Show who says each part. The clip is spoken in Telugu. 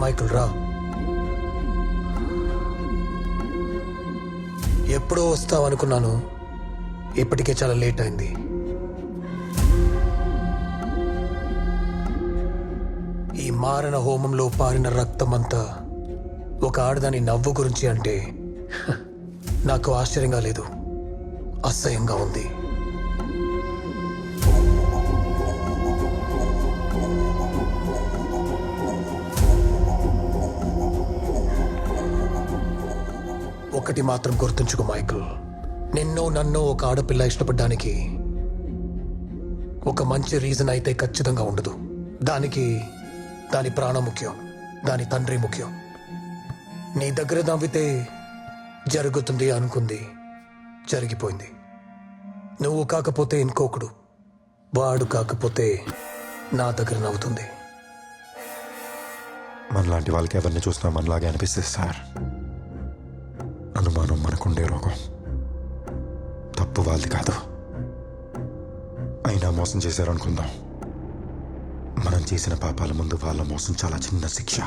Speaker 1: మైకిల్ రా. ఎప్పుడో వస్తావనుకున్నాను, ఇప్పటికే చాలా లేట్ అయింది. ఈ మారణ హోమంలో పారిన రక్తమంతా ఒక ఆడదాని నవ్వు గురించి అంటే నాకు ఆశ్చర్యంగా లేదు, అసహ్యంగా ఉంది. ఒకటి మాత్రం గుర్తుంచుకో మైకిల్, నన్ను ఒక ఆడపిల్ల ఇష్టపడ్డానికి ఒక మంచి రీజన్ అయితే ఖచ్చితంగా ఉండదు. దానికి దాని ప్రాణం ముఖ్యం, దాని తండ్రి ముఖ్యం. నీ దగ్గర నవ్వితే జరుగుతుంది అనుకుంది, జరిగిపోయింది. నువ్వు కాకపోతే ఇంకొకడు, వాడు కాకపోతే నా దగ్గర నవ్వుతుంది.
Speaker 2: మనలాంటి వాళ్ళకి ఎవరిని చూసినా మనలాగే అనిపిస్తుంది సార్. అనుమానం మనకుండే రోగం, తప్పు వాళ్ళది కాదు. అయినా మోసం చేశారనుకుందాం, మనం చేసిన పాపాల ముందు వాళ్ళ మోసం చాలా చిన్న శిక్ష.